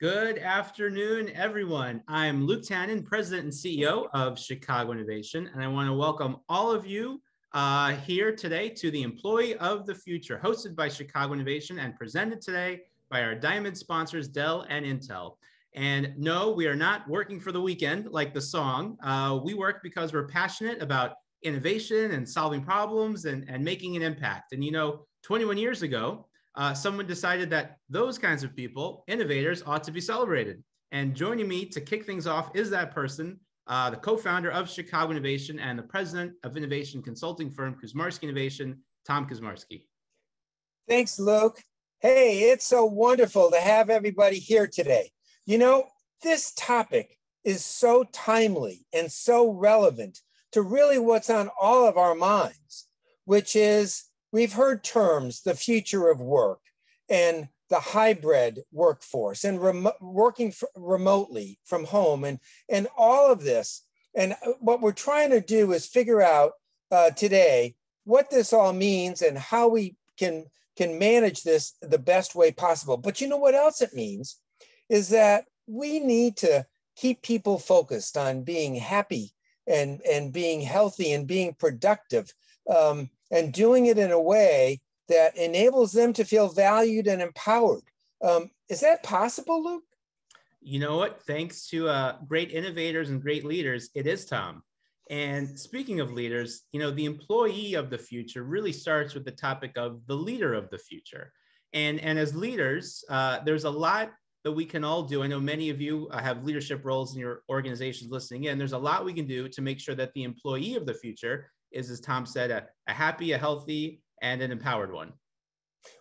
Good afternoon, everyone. I'm Luke Tanen, President and CEO of Chicago Innovation, and I want to welcome all of you here today to the Employee of the Future, hosted by Chicago Innovation and presented today by our Diamond sponsors, Dell and Intel. And no, we are not working for the weekend like the song. We work because we're passionate about innovation and solving problems and making an impact. And 21 years ago, someone decided that those kinds of people, innovators, ought to be celebrated. And joining me to kick things off is that person, the co-founder of Chicago Innovation and the president of innovation consulting firm Kuczmarski Innovation, Tom Kuczmarski. Thanks, Luke. Hey, it's so wonderful to have everybody here today. This topic is so timely and so relevant to really what's on all of our minds, which is we've heard terms, the future of work and the hybrid workforce and working remotely from home and all of this. And what we're trying to do is figure out today what this all means and how we can manage this the best way possible. But you know what else it means is that we need to keep people focused on being happy and being healthy and being productive. And doing it in a way that enables them to feel valued and empowered. Is that possible, Luke? You know what? Thanks to great innovators and great leaders, it is, Tom. And speaking of leaders, the employee of the future really starts with the topic of the leader of the future. And as leaders, there's a lot that we can all do. I know many of you have leadership roles in your organizations listening in. There's a lot we can do to make sure that the employee of the future is, as Tom said, a happy, a healthy, and an empowered one.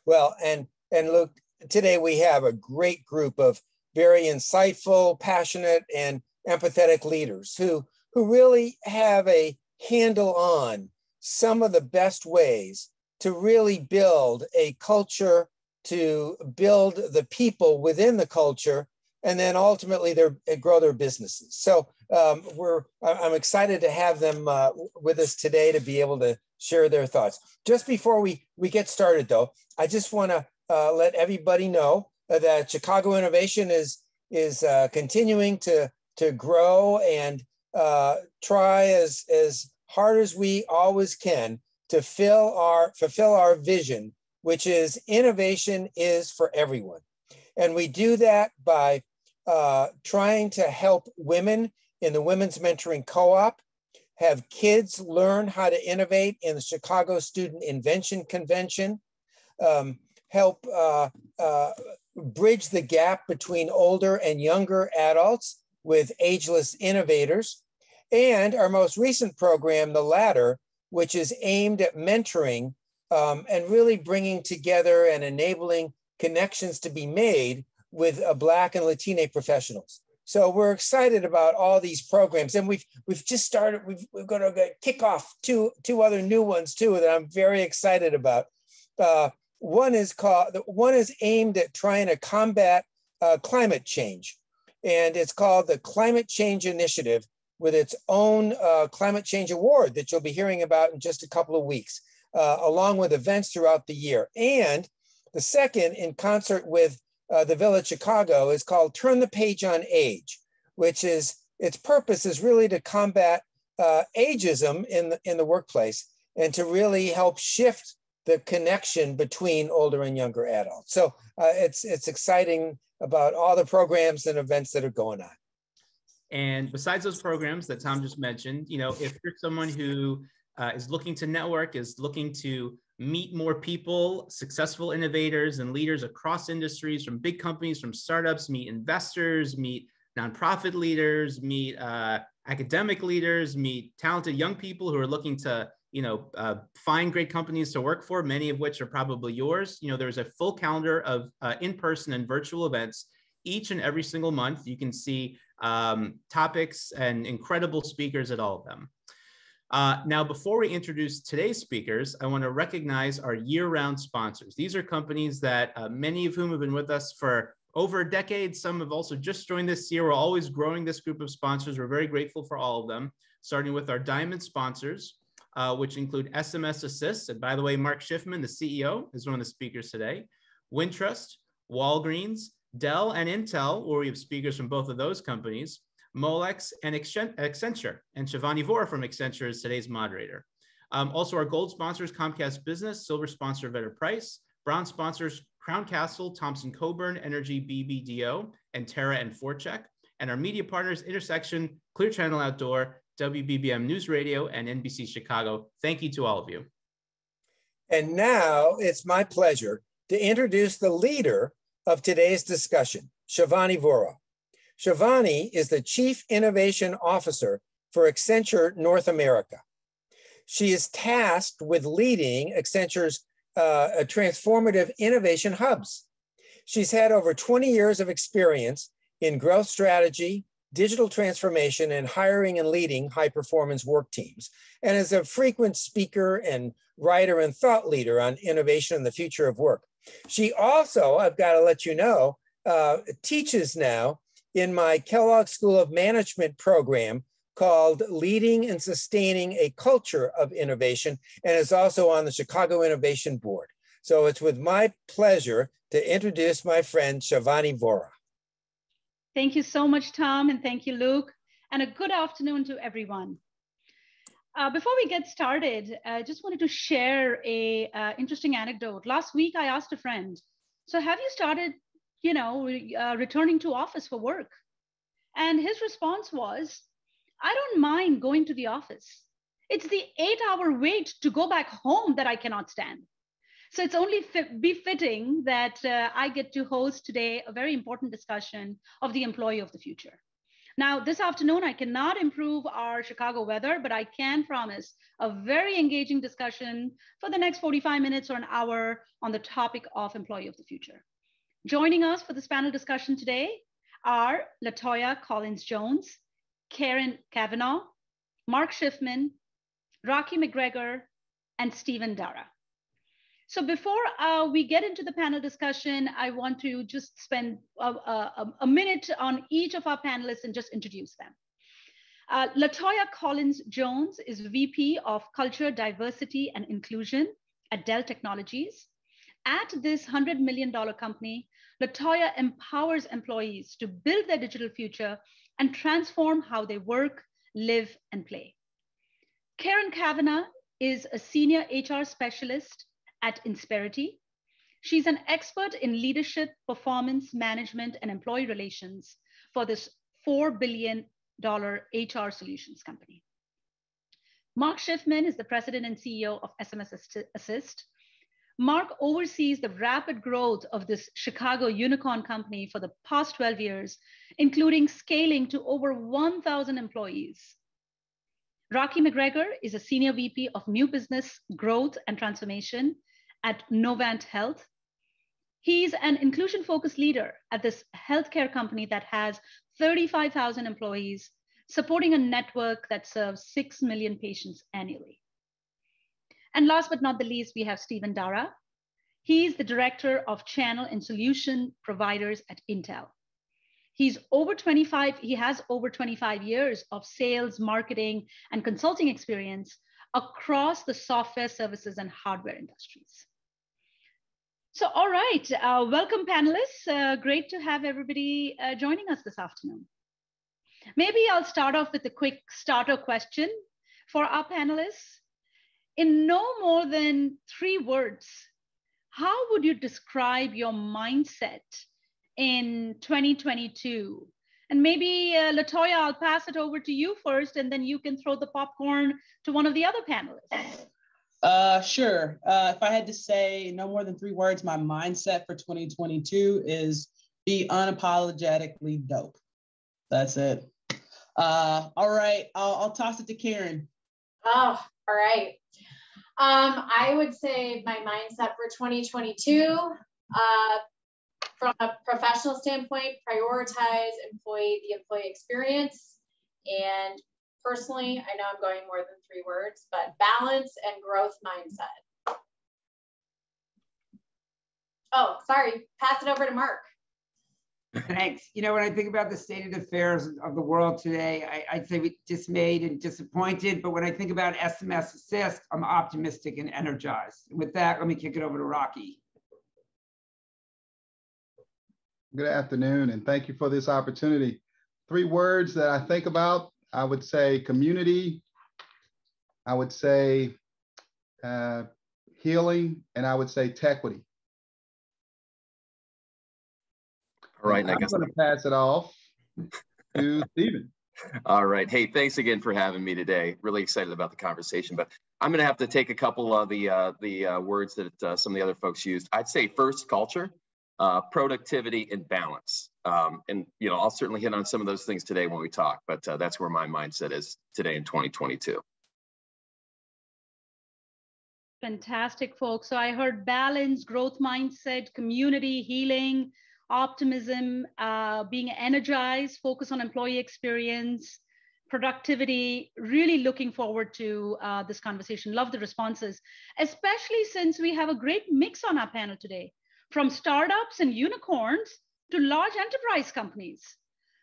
Well, and Luke, today we have a great group of very insightful, passionate, and empathetic leaders who really have a handle on some of the best ways to really build a culture, to build the people within the culture, and then ultimately grow their businesses. So I'm excited to have them with us today to be able to share their thoughts. Just before we get started, though, I just want to let everybody know that Chicago Innovation is continuing to grow and try as hard as we always can to fulfill our vision, which is innovation is for everyone. And we do that by trying to help women in the Women's Mentoring Co-op, have kids learn how to innovate in the Chicago Student Invention Convention, help bridge the gap between older and younger adults with ageless innovators, and our most recent program, The Ladder, which is aimed at mentoring and really bringing together and enabling connections to be made with Black and Latino professionals. So we're excited about all these programs, and we've just started. We're going to kick off two other new ones too that I'm very excited about. One is aimed at trying to combat climate change, and it's called the Climate Change Initiative, with its own climate change award that you'll be hearing about in just a couple of weeks, along with events throughout the year. And the second, in concert with the Village Chicago, is called Turn the Page on Age, which is its purpose is really to combat ageism in the workplace and to really help shift the connection between older and younger adults. So it's exciting about all the programs and events that are going on. And besides those programs that Tom just mentioned, if you're someone who is looking to network, is looking to meet more people, successful innovators and leaders across industries, from big companies, from startups, meet investors, meet nonprofit leaders, meet academic leaders, meet talented young people who are looking to, find great companies to work for, many of which are probably yours. There's a full calendar of in-person and virtual events each and every single month. You can see topics and incredible speakers at all of them. Now, before we introduce today's speakers, I want to recognize our year-round sponsors. These are companies that many of whom have been with us for over a decade. Some have also just joined this year. We're always growing this group of sponsors. We're very grateful for all of them, starting with our Diamond sponsors, which include SMS Assist. And by the way, Mark Schiffman, the CEO, is one of the speakers today. Wintrust, Walgreens, Dell and Intel, where we have speakers from both of those companies, Molex and Accenture, and Shivani Vora from Accenture is today's moderator. Also, our gold sponsors, Comcast Business, silver sponsor, Vetter Price, bronze sponsors, Crown Castle, Thompson Coburn, Energy BBDO, and Terra and Forcheck, and our media partners, Intersection, Clear Channel Outdoor, WBBM News Radio, and NBC Chicago. Thank you to all of you. And now it's my pleasure to introduce the leader of today's discussion, Shivani Vora. Shivani is the Chief Innovation Officer for Accenture North America. She is tasked with leading Accenture's transformative innovation hubs. She's had over 20 years of experience in growth strategy, digital transformation, and hiring and leading high-performance work teams, and is a frequent speaker and writer and thought leader on innovation and the future of work. She also, I've got to let you know, teaches now in my Kellogg School of Management program called Leading and Sustaining a Culture of Innovation, and is also on the Chicago Innovation Board. So it's with my pleasure to introduce my friend, Shivani Vora. Thank you so much, Tom, and thank you, Luke, and a good afternoon to everyone. Before we get started, I just wanted to share a interesting anecdote. Last week, I asked a friend, so have you started, returning to office for work? And his response was, I don't mind going to the office. It's the 8-hour wait to go back home that I cannot stand. So it's only befitting that I get to host today a very important discussion of the employee of the future. Now, this afternoon, I cannot improve our Chicago weather, but I can promise a very engaging discussion for the next 45 minutes or an hour on the topic of employee of the future. Joining us for this panel discussion today are LaToya Collins-Jones, Karen Cavanaugh, Mark Schiffman, Rocky McGregor, and Stephen Dara. So before we get into the panel discussion, I want to just spend a minute on each of our panelists and just introduce them. LaToya Collins-Jones is VP of Culture, Diversity, and Inclusion at Dell Technologies. At this $100 million company, LaToya empowers employees to build their digital future and transform how they work, live, and play. Karen Cavanaugh is a senior HR specialist at Insperity. She's an expert in leadership, performance management, and employee relations for this $4 billion HR solutions company. Mark Schiffman is the president and CEO of SMS Assist. Mark oversees the rapid growth of this Chicago unicorn company for the past 12 years, including scaling to over 1,000 employees. Rocky McGregor is a senior VP of new business growth and transformation at Novant Health. He's an inclusion-focused leader at this healthcare company that has 35,000 employees, supporting a network that serves 6 million patients annually. And last but not the least, we have Stephen Dara. He's the director of channel and solution providers at Intel. He has over 25 years of sales, marketing, and consulting experience across the software, services, and hardware industries. So, all right, welcome panelists. Great to have everybody joining us this afternoon. Maybe I'll start off with a quick starter question for our panelists. In no more than 3 words, how would you describe your mindset in 2022? And maybe LaToya, I'll pass it over to you first, and then you can throw the popcorn to one of the other panelists. Sure. If I had to say no more than 3 words, my mindset for 2022 is be unapologetically dope. That's it. All right, I'll toss it to Karen. Oh, all right. I would say my mindset for 2022, from a professional standpoint, prioritize the employee experience. And personally, I know I'm going more than 3 words, but balance and growth mindset. Oh, sorry, pass it over to Mark. Thanks. You know, when I think about the state of affairs of the world today, I'd say we're dismayed and disappointed. But when I think about SMS Assist, I'm optimistic and energized. And with that, let me kick it over to Rocky. Good afternoon, and thank you for this opportunity. 3 words that I think about, I would say community, I would say healing, and I would say tequity. All right, and I'm going to pass it off to Stephen. All right. Hey, thanks again for having me today. Really excited about the conversation, but I'm going to have to take a couple of the words that some of the other folks used. I'd say first, culture, productivity, and balance. And I'll certainly hit on some of those things today when we talk, but that's where my mindset is today in 2022. Fantastic, folks. So I heard balance, growth mindset, community, healing, optimism, being energized, focus on employee experience, productivity. Really looking forward to this conversation. Love the responses, especially since we have a great mix on our panel today, from startups and unicorns to large enterprise companies.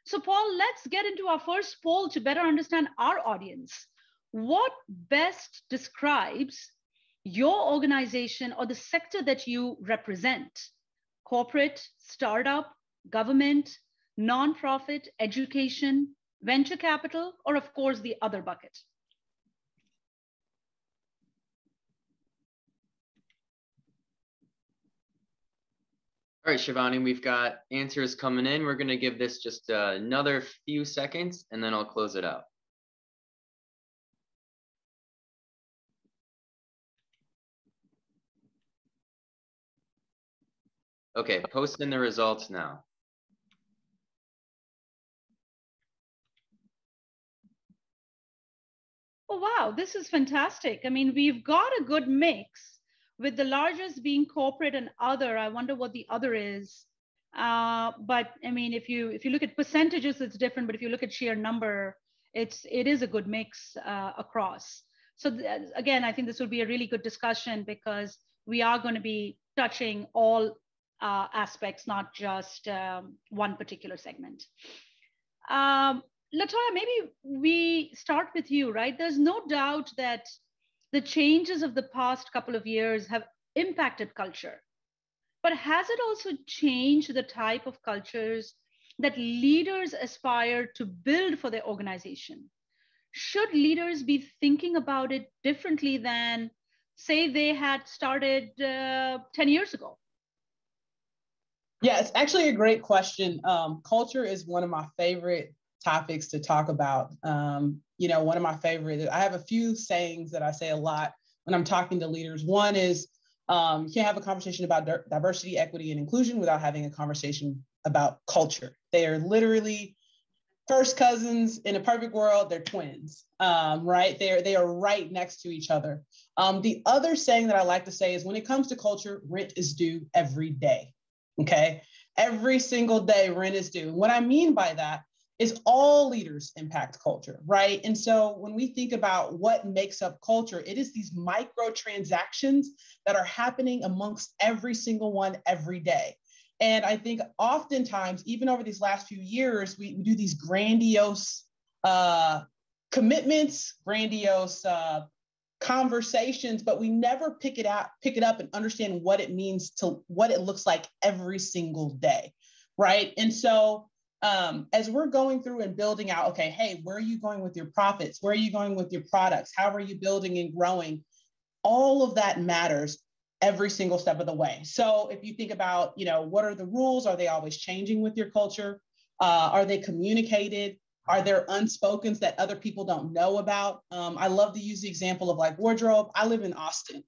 So Paul, let's get into our first poll to better understand our audience. What best describes your organization or the sector that you represent? Corporate, startup, government, nonprofit, education, venture capital, or of course the other bucket? All right, Shivani, we've got answers coming in. We're going to give this just another few seconds and then I'll close it out. Okay, posting the results now. Oh, wow, this is fantastic. I mean, we've got a good mix with the largest being corporate and other. I wonder what the other is. But I mean, if you look at percentages, it's different. But if you look at sheer number, it is a good mix across. So again, I think this will be a really good discussion because we are going to be touching all aspects, not just one particular segment. Latoya, maybe we start with you, right? There's no doubt that the changes of the past couple of years have impacted culture, but has it also changed the type of cultures that leaders aspire to build for their organization? Should leaders be thinking about it differently than, say, they had started 10 years ago? Yeah, it's actually a great question. Culture is one of my favorite topics to talk about. One of my favorite, I have a few sayings that I say a lot when I'm talking to leaders. One is, you can't have a conversation about diversity, equity, and inclusion without having a conversation about culture. They are literally first cousins. In a perfect world, they're twins, right? They are right next to each other. The other saying that I like to say is, when it comes to culture, rent is due every day. Okay, every single day rent is due. And what I mean by that is all leaders impact culture, right? And so when we think about what makes up culture, it is these micro transactions that are happening amongst every single one every day. And I think oftentimes, even over these last few years, we do these grandiose commitments, grandiose conversations, but we never pick it up and understand what it means to what it looks like every single day, right? And so as we're going through and building out, okay, hey, where are you going with your profits? Where are you going with your products? How are you building and growing? All of that matters every single step of the way. So if you think about, what are the rules? Are they always changing with your culture? Are they communicated? Are there unspokens that other people don't know about? I love to use the example of like wardrobe. I live in Austin.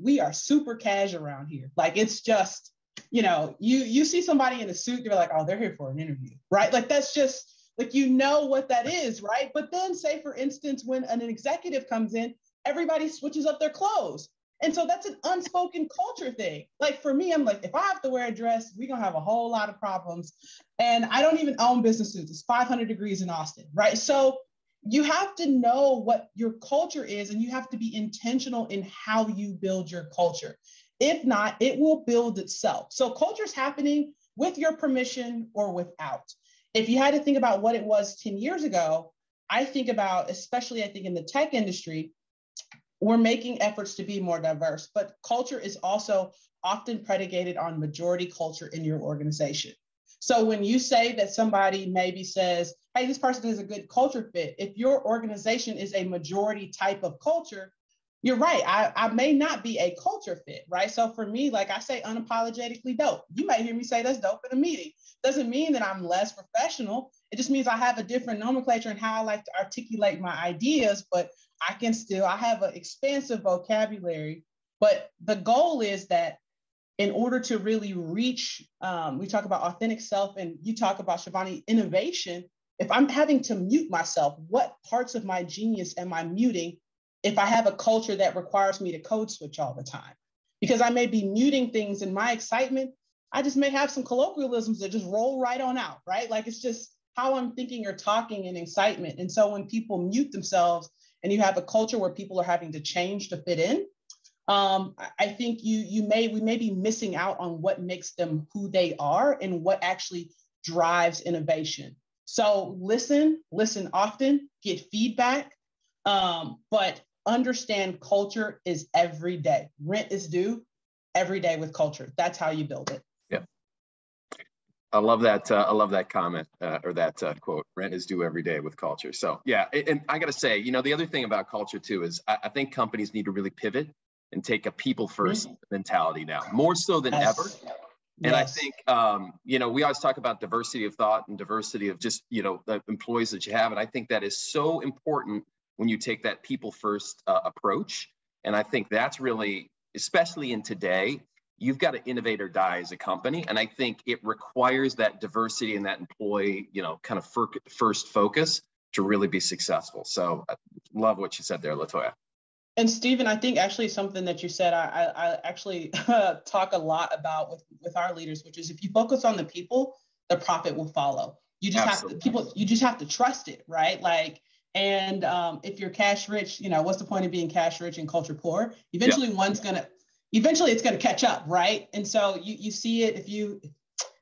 We are super cash around here. Like, it's just, you see somebody in a suit, you're like, oh, they're here for an interview, right? Like, that's just like, what that is, right? But then say, for instance, when an executive comes in, everybody switches up their clothes. And so that's an unspoken culture thing. Like, for me, I'm like, if I have to wear a dress, we're going to have a whole lot of problems. And I don't even own businesses. It's 500 degrees in Austin, right? So you have to know what your culture is, and you have to be intentional in how you build your culture. If not, it will build itself. So culture's happening with your permission or without. If you had to think about what it was 10 years ago, I think about, especially I think in the tech industry, we're making efforts to be more diverse, but culture is also often predicated on majority culture in your organization. So when you say that somebody maybe says, hey, this person is a good culture fit, if your organization is a majority type of culture, you're right. I may not be a culture fit, right? So for me, like I say, unapologetically dope. You might hear me say that's dope in a meeting. Doesn't mean that I'm less professional. It just means I have a different nomenclature and how I like to articulate my ideas, but I have an expansive vocabulary. But the goal is that in order to really reach, we talk about authentic self and you talk about, Shivani, innovation. If I'm having to mute myself, what parts of my genius am I muting if I have a culture that requires me to code switch all the time? Because I may be muting things in my excitement. I just may have some colloquialisms that just roll right on out, right? Like it's just how I'm thinking or talking in excitement. And so when people mute themselves and you have a culture where people are having to change to fit in, I think we may be missing out on what makes them who they are and what actually drives innovation. So listen often, get feedback, but understand culture is every day. Rent is due every day with culture. That's how you build it. Yeah. I love that. I love that comment or that quote, rent is due every day with culture. So yeah, and I got to say, the other thing about culture too is I think companies need to really pivot and take a people first mentality now, more so than ever. And I think, we always talk about diversity of thought and diversity of just, the employees that you have. And I think that is so important when you take that people first approach. And I think that's really, especially in today, you've got to innovate or die as a company. And I think it requires that diversity and that employee, kind of first focus to really be successful. So I love what you said there, Latoya. And Stephen, I think actually something that you said, I actually talk a lot about with our leaders, which is if you focus on the people, the profit will follow. You just you just have to trust it, right? Like, and if you're cash rich, what's the point of being cash rich and culture poor? Eventually it's gonna catch up, right? And so you see it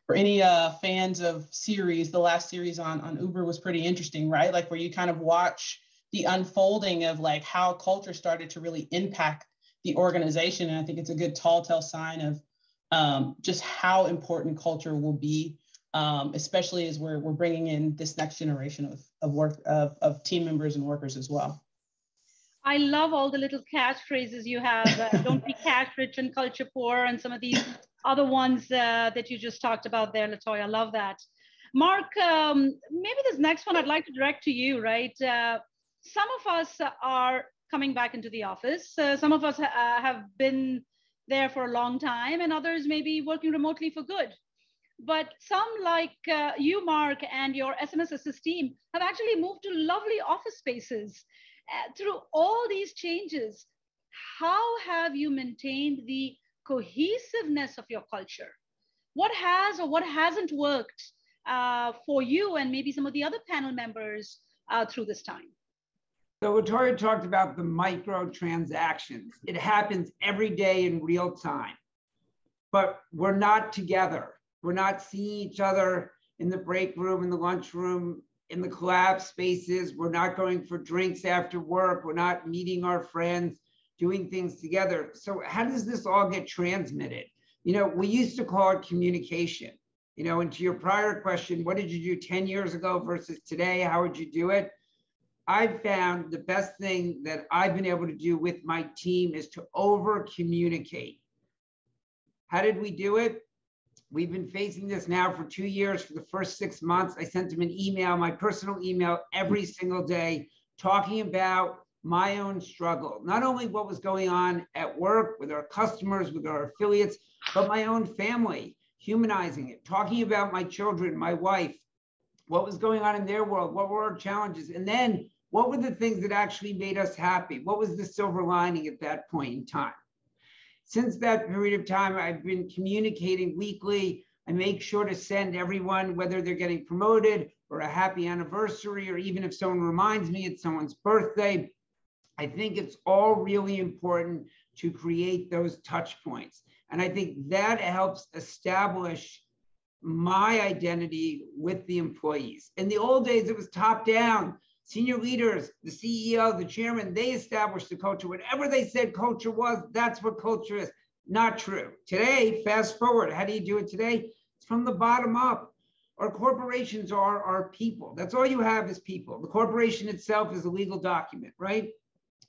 for any fans of series, the last series on Uber was pretty interesting, right? Like where you kind of watch the unfolding of like how culture started to really impact the organization. And I think it's a good telltale sign of just how important culture will be, especially as we're bringing in this next generation of team members and workers as well. I love all the little catchphrases you have. Don't be cash rich and culture poor, and some of these other ones that you just talked about there, Latoya. I love that. Mark, maybe this next one I'd like to direct to you, right? Some of us are coming back into the office. Some of us have been there for a long time, and others may be working remotely for good. But some, like you, Mark, and your SMS Assist team have actually moved to lovely office spaces. Through all these changes, how have you maintained the cohesiveness of your culture? What has or what hasn't worked for you and maybe some of the other panel members through this time? So Latoya talked about the micro transactions. It happens every day in real time, but we're not together. We're not seeing each other in the break room, in the lunchroom, in the collab spaces. We're not going for drinks after work. We're not meeting our friends, doing things together. So how does this all get transmitted? We used to call it communication. And to your prior question, what did you do 10 years ago versus today? How would you do it? I've found the best thing that I've been able to do with my team is to over communicate. How did we do it? We've been facing this now for 2 years. For the first 6 months, I sent them an email, my personal email, every single day, talking about my own struggle. Not only what was going on at work with our customers, with our affiliates, but my own family, humanizing it, talking about my children, my wife, what was going on in their world, what were our challenges, and then what were the things that actually made us happy? What was the silver lining at that point in time? Since that period of time, I've been communicating weekly. I make sure to send everyone, whether they're getting promoted or a happy anniversary, or even if someone reminds me it's someone's birthday. I think it's all really important to create those touch points. And I think that helps establish my identity with the employees. In the old days, it was top down. Senior leaders, the CEO, the chairman, they established the culture. Whatever they said culture was, that's what culture is. Not true. Today, fast forward, how do you do it today? It's from the bottom up. Our corporations are our people. That's all you have is people. The corporation itself is a legal document, right?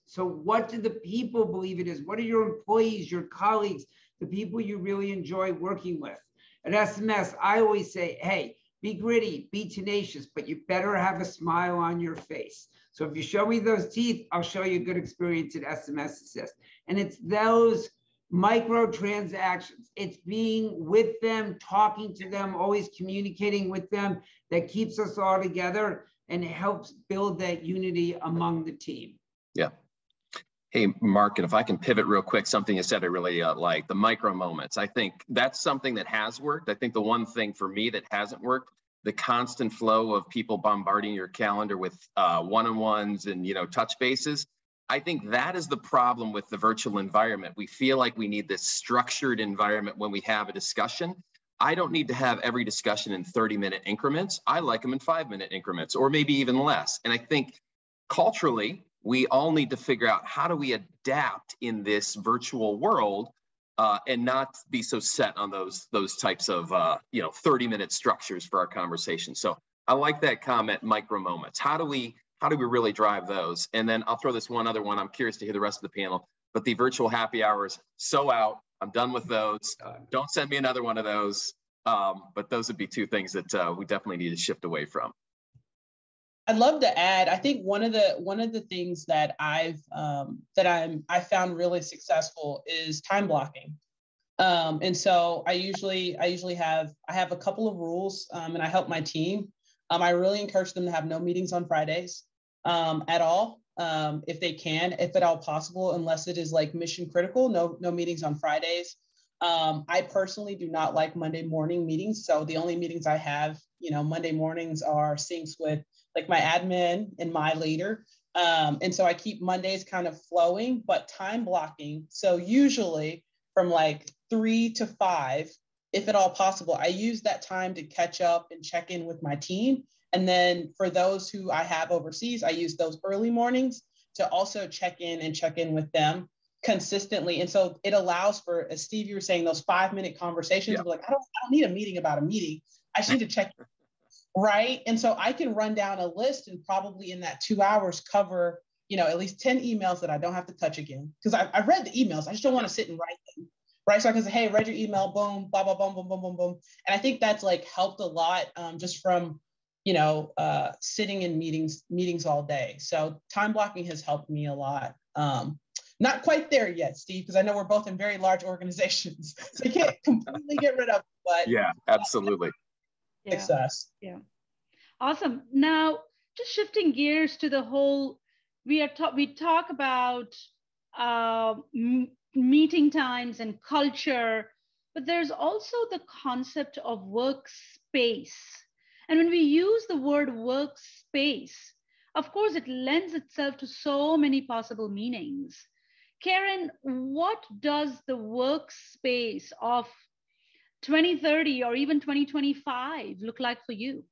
So what do the people believe it is? What are your employees, your colleagues, the people you really enjoy working with? At SMS, I always say, hey, be gritty, be tenacious, but you better have a smile on your face. So if you show me those teeth, I'll show you a good experience at SMS Assist. And it's those micro transactions. It's being with them, talking to them, always communicating with them that keeps us all together and helps build that unity among the team. Yeah. Hey, Mark, and if I can pivot real quick, something you said I really like, the micro moments. I think that's something that has worked. I think the one thing for me that hasn't worked, the constant flow of people bombarding your calendar with one-on-ones and, you know, touch bases. I think that is the problem with the virtual environment. We feel like we need this structured environment when we have a discussion. I don't need to have every discussion in 30-minute increments. I like them in 5-minute increments or maybe even less. And I think culturally, we all need to figure out how do we adapt in this virtual world and not be so set on those types of 30-minute structures for our conversation. So I like that comment, micro moments. How do we really drive those? And then I'll throw this one other one. I'm curious to hear the rest of the panel, but the virtual happy hours, so out. I'm done with those. Don't send me another one of those. But those would be two things that we definitely need to shift away from. I'd love to add, I think one of the things that I found really successful is time blocking. And so I usually have a couple of rules and I help my team. I really encourage them to have no meetings on Fridays at all, if they can, if at all possible, unless it is like mission critical, no meetings on Fridays. I personally do not like Monday morning meetings. So the only meetings I have, Monday mornings are syncs with like my admin and my leader. And so I keep Mondays kind of flowing, but time blocking. So usually from like 3 to 5, if at all possible, I use that time to catch up and check in with my team. And then for those who I have overseas, I use those early mornings to also check in with them consistently. And so it allows for, as Steve, you were saying, those 5-minute conversations. Yeah. Of like, I don't need a meeting about a meeting. I just need to check in. Right. And so I can run down a list and probably in that 2 hours cover, at least 10 emails that I don't have to touch again. Because I read the emails. I just don't want to sit and write them. Right. So I can say, hey, read your email, boom, blah, blah, boom, boom, boom, boom, boom. And I think that's like helped a lot just from, sitting in meetings all day. So time blocking has helped me a lot. Not quite there yet, Steve, because I know we're both in very large organizations. So you can't completely get rid of it, but yeah, absolutely. Success. Yeah. Awesome. Now, just shifting gears to the whole, we talk about meeting times and culture, but there's also the concept of workspace. And when we use the word workspace, of course, it lends itself to so many possible meanings. Karen, what does the workspace of 2030 or even 2025 look like for you?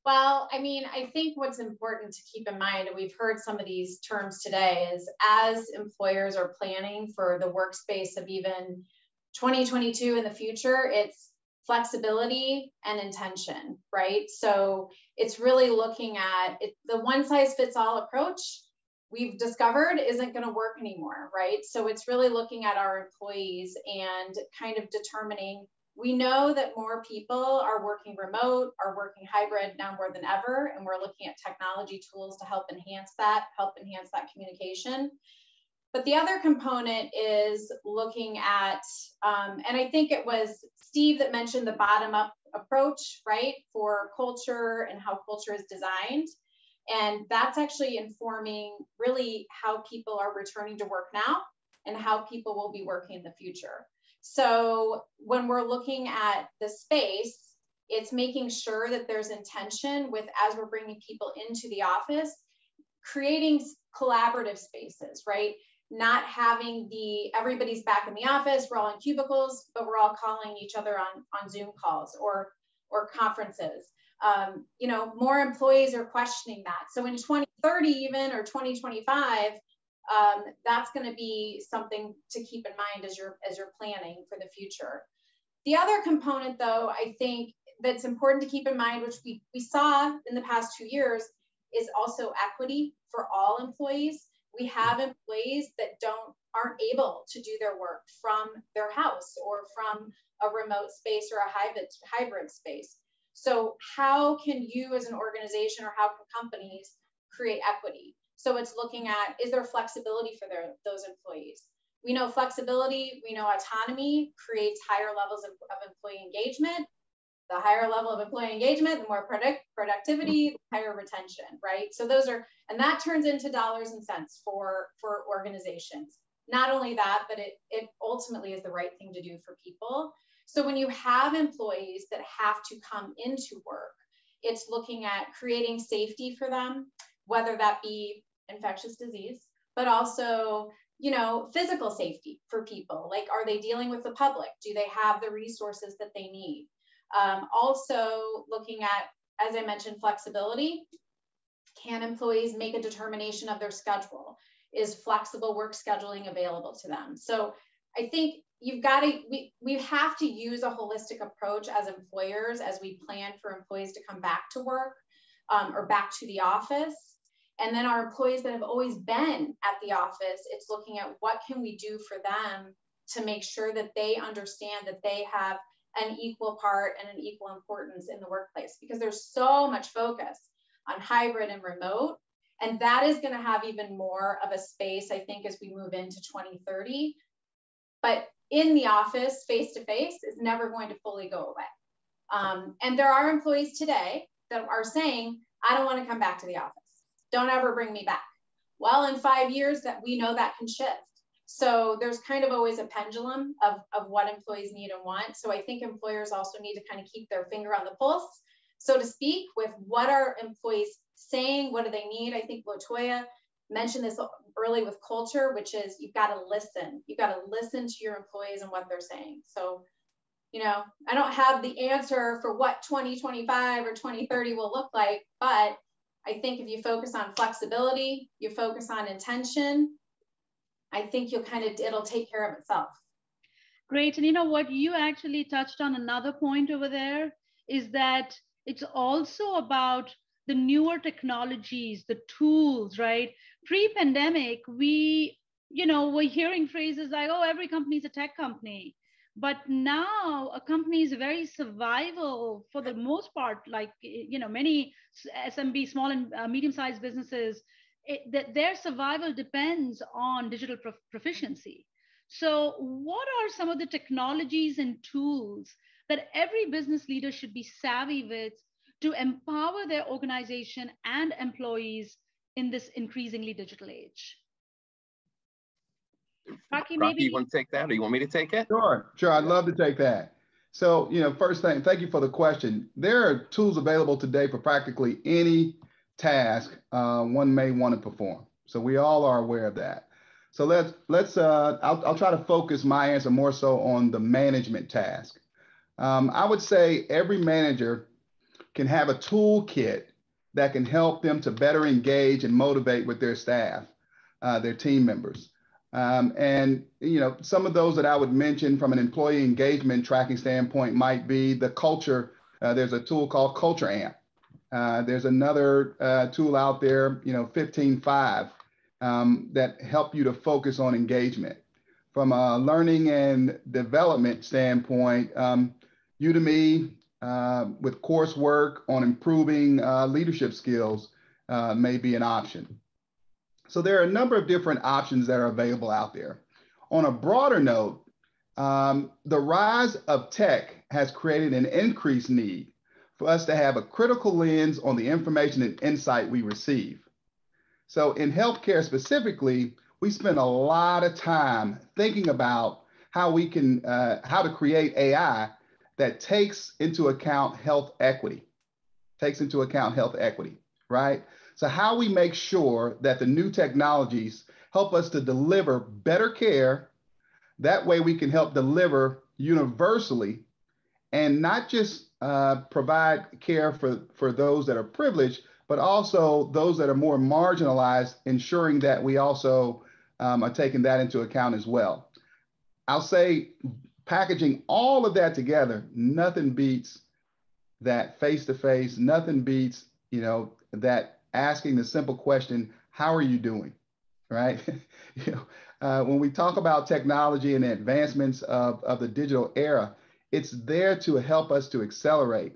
Well, I think what's important to keep in mind, and we've heard some of these terms today, is as employers are planning for the workspace of even 2022 in the future, it's flexibility and intention, right? So it's really looking at it, the one size fits all approach we've discovered isn't going to work anymore, right? So it's really looking at our employees and kind of determining, we know that more people are working remote, are working hybrid now more than ever, and we're looking at technology tools to help enhance that communication. But the other component is looking at, and I think it was Steve that mentioned the bottom-up approach, right, for culture and how culture is designed. And that's actually informing really how people are returning to work now and how people will be working in the future. So when we're looking at the space, it's making sure that there's intention with, as we're bringing people into the office, creating collaborative spaces, right? Not having everybody's back in the office, we're all in cubicles, but we're all calling each other on Zoom calls or conferences. More employees are questioning that. So in 2030 even, or 2025, that's going to be something to keep in mind as you're planning for the future. The other component, though, I think that's important to keep in mind, which we saw in the past 2 years, is also equity for all employees. We have employees that aren't able to do their work from their house or from a remote space or a hybrid space. So how can you as an organization, or how can companies create equity? So it's looking at, is there flexibility for those employees? We know flexibility, we know autonomy creates higher levels of employee engagement. The higher level of employee engagement, the more productivity, the higher retention, right? So those are, and that turns into dollars and cents for organizations. Not only that, but it ultimately is the right thing to do for people. So when you have employees that have to come into work, it's looking at creating safety for them, whether that be infectious disease, but also, you know, physical safety for people. Like, are they dealing with the public? Do they have the resources that they need? Also looking at, as I mentioned, flexibility. Can employees make a determination of their schedule? Is flexible work scheduling available to them? So I think you've got to, we have to use a holistic approach as employers as we plan for employees to come back to work or back to the office. And then our employees that have always been at the office, it's looking at what can we do for them to make sure that they understand that they have an equal part and an equal importance in the workplace, because there's so much focus on hybrid and remote. And that is going to have even more of a space, I think, as we move into 2030. But in the office, face-to-face is never going to fully go away. And there are employees today that are saying, I don't want to come back to the office. Don't ever bring me back. Well, in 5 years, that we know that can shift. So there's kind of always a pendulum of what employees need and want. So I think employers also need to kind of keep their finger on the pulse, so to speak, with what are employees saying, what do they need? I think LaToya mentioned this early with culture, which is you've got to listen. You've got to listen to your employees and what they're saying. So, you know, I don't have the answer for what 2025 or 2030 will look like, but I think if you focus on flexibility, you focus on intention, I think it'll take care of itself. Great. And you know what, you actually touched on another point over there, is that it's also about the newer technologies, the tools, right? Pre-pandemic, we're hearing phrases like, oh, every company is a tech company. But now a company is very survival for the most part, like, many SMB, small and medium-sized businesses, their survival depends on digital proficiency. So what are some of the technologies and tools that every business leader should be savvy with to empower their organization and employees in this increasingly digital age? Rocky, you want to take that, or you want me to take it? Sure, I'd love to take that. So, first thing, thank you for the question. There are tools available today for practically any task one may want to perform. So we all are aware of that. So I'll try to focus my answer more so on the management task. I would say every manager can have a toolkit that can help them to better engage and motivate with their staff, their team members. And some of those that I would mention from an employee engagement tracking standpoint might be the culture. There's a tool called Culture Amp. There's another tool out there, 15.5, that help you to focus on engagement. From a learning and development standpoint, Udemy with coursework on improving leadership skills may be an option. So there are a number of different options that are available out there. On a broader note, the rise of tech has created an increased need for us to have a critical lens on the information and insight we receive. So in healthcare specifically, we spend a lot of time thinking about how we can, how to create AI that takes into account health equity, right? So how we make sure that the new technologies help us to deliver better care. That way we can help deliver universally and not just provide care for those that are privileged, but also those that are more marginalized, ensuring that we also are taking that into account as well. I'll say packaging all of that together, nothing beats that face-to-face, nothing beats, that asking the simple question, how are you doing, right? When we talk about technology and the advancements of the digital era, it's there to help us to accelerate,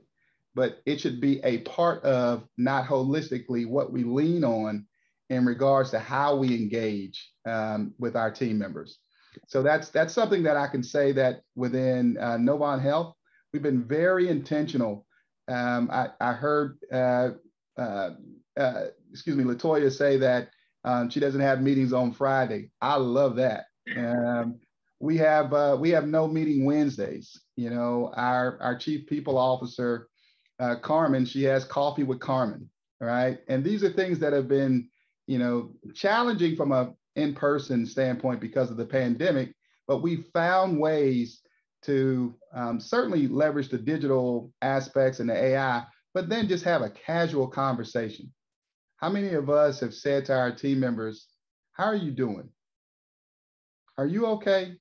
but it should be a part of, not holistically, what we lean on in regards to how we engage with our team members. So that's something that I can say that within Novant Health, we've been very intentional. I heard, Latoya say that she doesn't have meetings on Friday. I love that. We have no meeting Wednesdays. Our chief people officer, Carmen, she has coffee with Carmen, right? And these are things that have been, challenging from a in-person standpoint because of the pandemic, but we found ways to certainly leverage the digital aspects and the AI, but then just have a casual conversation. How many of us have said to our team members, how are you doing? Are you okay?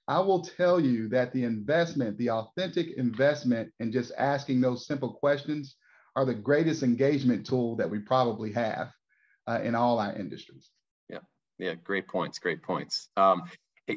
I will tell you that the investment, the authentic investment in just asking those simple questions are the greatest engagement tool that we probably have in all our industries. Yeah, great points, great points.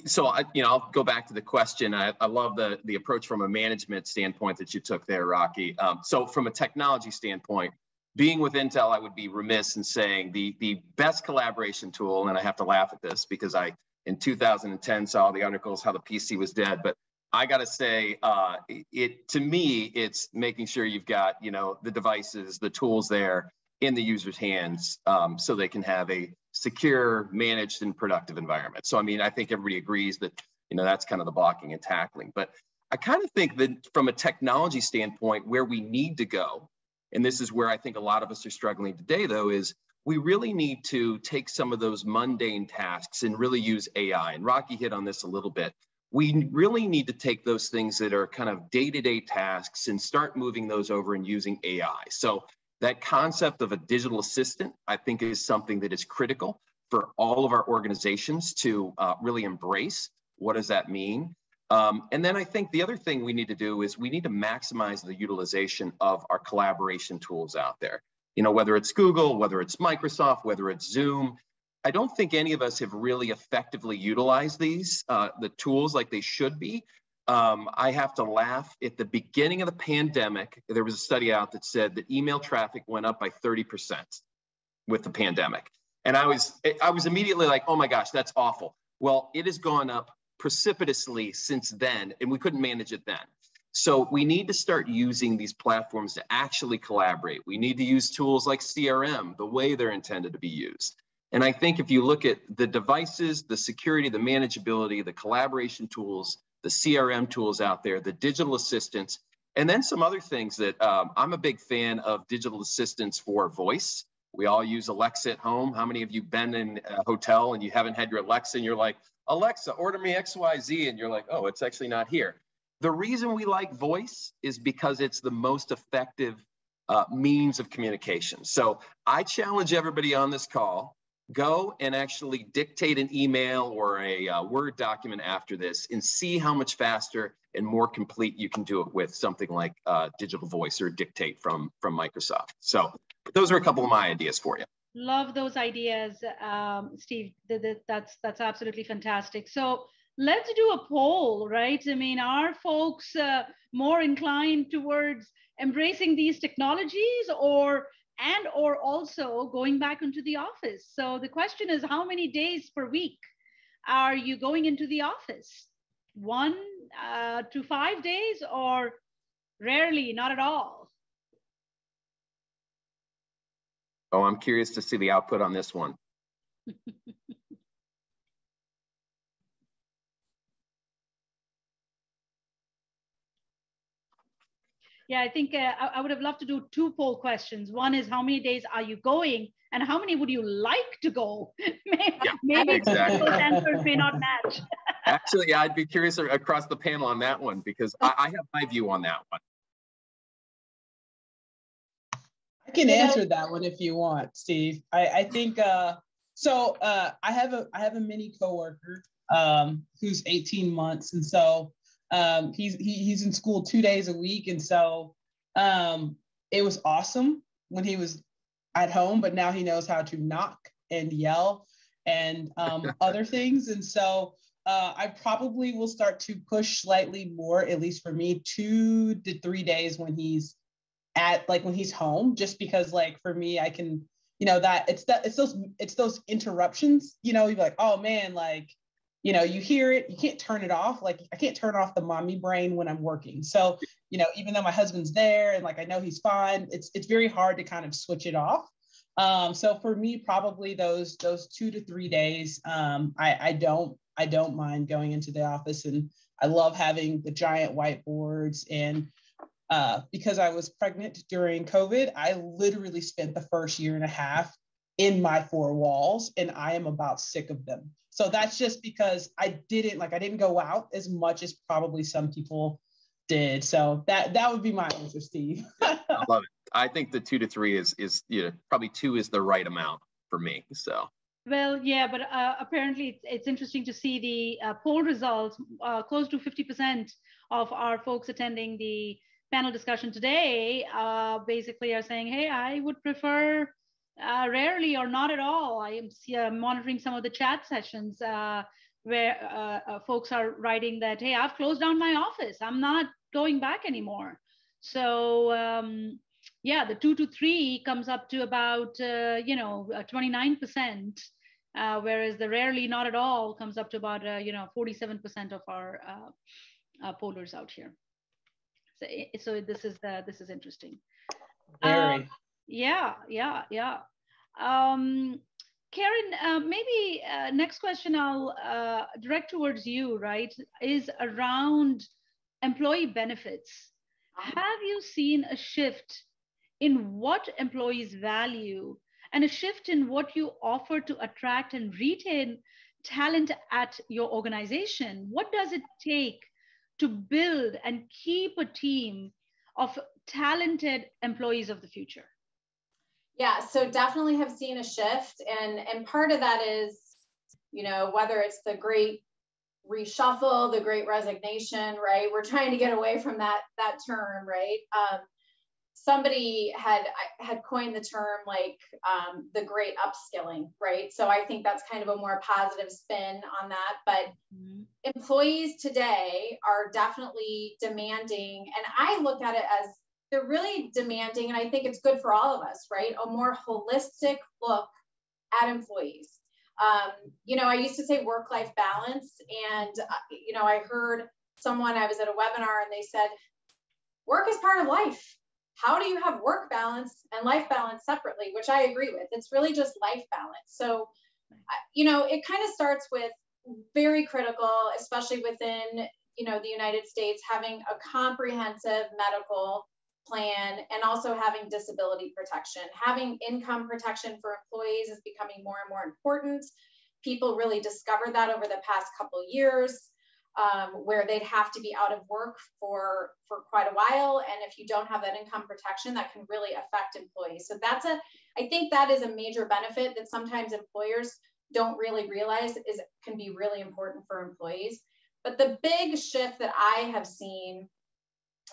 So I'll go back to the question. I love the approach from a management standpoint that you took there, Rocky. So from a technology standpoint, being with Intel, I would be remiss in saying the best collaboration tool, and I have to laugh at this because I, in 2010, saw the articles how the PC was dead, but I got to say, to me, it's making sure you've got, the devices, the tools there in the user's hands so they can have a secure, managed, and productive environment. So, I think everybody agrees that, that's kind of the blocking and tackling. But I kind of think that from a technology standpoint, where we need to go, and this is where I think a lot of us are struggling today, though, is we really need to take some of those mundane tasks and really use AI. And Rocky hit on this a little bit. We really need to take those things that are kind of day-to-day tasks and start moving those over and using AI. So that concept of a digital assistant, I think, is something that is critical for all of our organizations to really embrace. What does that mean? And then I think the other thing we need to do is we need to maximize the utilization of our collaboration tools out there. Whether it's Google, whether it's Microsoft, whether it's Zoom, I don't think any of us have really effectively utilized these, the tools like they should be. I have to laugh. At the beginning of the pandemic, there was a study out that said that email traffic went up by 30% with the pandemic. And I was immediately like, oh my gosh, that's awful. Well, it has gone up precipitously since then, and we couldn't manage it then. So we need to start using these platforms to actually collaborate. We need to use tools like CRM the way they're intended to be used. And I think if you look at the devices, the security, the manageability, the collaboration tools, the CRM tools out there, the digital assistants, and then some other things that I'm a big fan of digital assistants for voice. We all use Alexa at home. How many of you been in a hotel and you haven't had your Alexa and you're like, Alexa, order me XYZ, and you're like, oh, it's actually not here. The reason we like voice is because it's the most effective means of communication. So I challenge everybody on this call, go and actually dictate an email or a Word document after this and see how much faster and more complete you can do it with something like digital voice or dictate from Microsoft. So those are a couple of my ideas for you. Love those ideas, Steve. That's absolutely fantastic. So let's do a poll, right? Are folks more inclined towards embracing these technologies or also going back into the office? So the question is, how many days per week are you going into the office? 1 to 5 days, or rarely, not at all? Oh, I'm curious to see the output on this one. Yeah, I think I would have loved to do 2 poll questions. One is, how many days are you going, and how many would you like to go? Maybe exactly. those answers may not match. Actually, yeah, I'd be curious across the panel on that one, because I have my view on that one. I can answer that one if you want, Steve. I think so. I have a mini coworker who's 18 months, and so he's in school 2 days a week, and so It was awesome when he was at home, but now he knows how to knock and yell and other things. And so I probably will start to push slightly more, at least for me, 2 to 3 days when he's when he's home, just because like for me, I can, that it's those interruptions, you're like, oh man, like, you hear it, you can't turn it off. Like I can't turn off the mommy brain when I'm working. So, even though my husband's there and like, I know he's fine, it's very hard to kind of switch it off. So for me, probably those 2 to 3 days, I don't mind going into the office, and I love having the giant whiteboards. And because I was pregnant during COVID, I literally spent the first 1.5 years in my 4 walls, and I am about sick of them. So that's just because I didn't go out as much as probably some people did. So that would be my answer, Steve. I love it. I think the 2 to 3 is probably 2 is the right amount for me. So. Well, yeah, but apparently it's interesting to see the poll results. Close to 50% of our folks attending the panel discussion today basically are saying, hey, I would prefer rarely or not at all. I am monitoring some of the chat sessions where folks are writing that, hey, I've closed down my office. I'm not going back anymore. So yeah, the 2 to 3 comes up to about 29%, whereas the rarely not at all comes up to about 47% of our pollers out here. So this is interesting. Very. Yeah. Karen, maybe next question I'll direct towards you, right, is around employee benefits. Have you seen a shift in what employees value and a shift in what you offer to attract and retain talent at your organization? What does it take to build and keep a team of talented employees of the future? Yeah, so definitely have seen a shift. And part of that is, whether it's the great reshuffle, the great resignation, right? We're trying to get away from that term, right? Somebody had coined the term like the great upskilling, right? So I think that's kind of a more positive spin on that. But employees today are definitely demanding, and I look at it as they're really demanding, and I think it's good for all of us, right? A more holistic look at employees. I used to say work-life balance, and I heard someone, I was at a webinar, and they said, work is part of life. How do you have work balance and life balance separately, which I agree with. It's really just life balance. So, it kind of starts with very critical, especially within, the United States, having a comprehensive medical plan and also having disability protection. Having income protection for employees is becoming more and more important. People really discovered that over the past couple of years. Where they'd have to be out of work for quite a while. And if you don't have that income protection, that can really affect employees. So I think that is a major benefit that sometimes employers don't really realize can be really important for employees. But the big shift that I have seen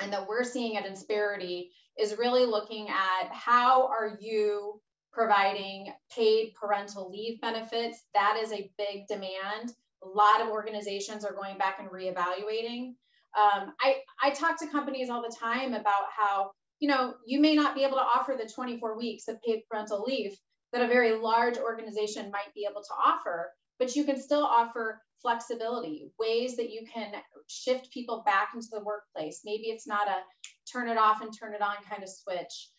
and that we're seeing at Insperity is really looking at how are you providing paid parental leave benefits. That is a big demand. A lot of organizations are going back and reevaluating. I talk to companies all the time about how, you may not be able to offer the 24 weeks of paid parental leave that a very large organization might be able to offer, but you can still offer flexibility, ways that you can shift people back into the workplace. Maybe it's not a turn it off and turn it on kind of switch.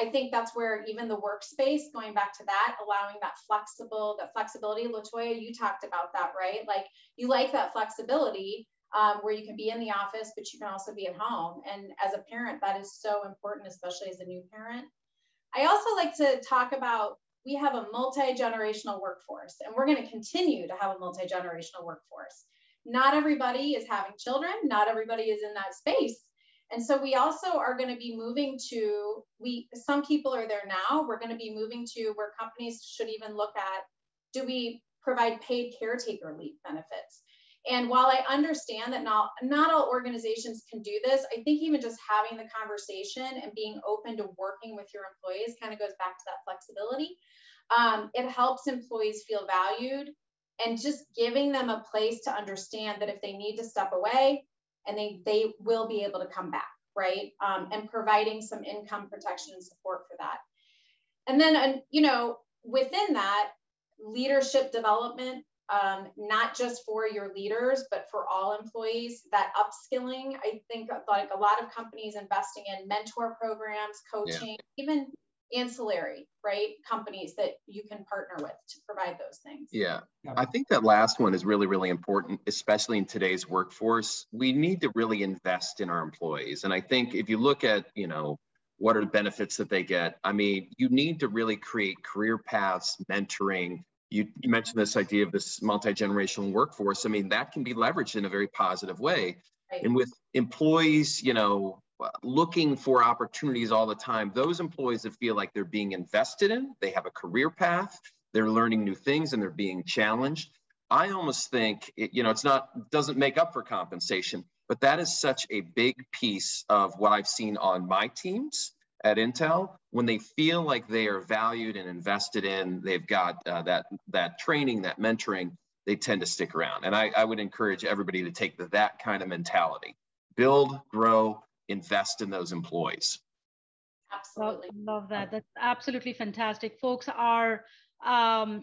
I think that's where even the workspace, going back to that, allowing that flexibility. LaToya, you talked about that, right? Like you like that flexibility where you can be in the office, but you can also be at home. And as a parent, that is so important, especially as a new parent. I also like to talk about, we have a multi-generational workforce, and we're going to continue to have a multi-generational workforce. Not everybody is having children. Not everybody is in that space. And so we also are going to be moving to, some people are there now, we're going to be moving to where companies should even look at, do we provide paid caretaker leave benefits? And while I understand that not all organizations can do this, I think even just having the conversation and being open to working with your employees kind of goes back to that flexibility. It helps employees feel valued, and just giving them a place to understand that if they need to step away, and they will be able to come back, right? And providing some income protection and support for that. And then, you know, within that, leadership development, not just for your leaders, but for all employees, that upskilling. I think like a lot of companies investing in mentor programs, coaching, even ancillary, right? Companies that you can partner with to provide those things. Yeah, I think that last one is really, really important, especially in today's workforce. We need to really invest in our employees. And I think if you look at, you know, what are the benefits that they get? I mean, you need to really create career paths, mentoring. You mentioned this idea of this multi-generational workforce. I mean, that can be leveraged in a very positive way. Right. And with employees, you know, looking for opportunities all the time, those employees that feel like they're being invested in, they have a career path, they're learning new things, and they're being challenged. I almost think, you know, doesn't make up for compensation, but that is such a big piece of what I've seen on my teams at Intel. When they feel like they are valued and invested in, they've got that training, that mentoring, they tend to stick around. And I would encourage everybody to take that kind of mentality. Build, grow, invest in those employees. Absolutely. Love that. That's absolutely fantastic. Folks, our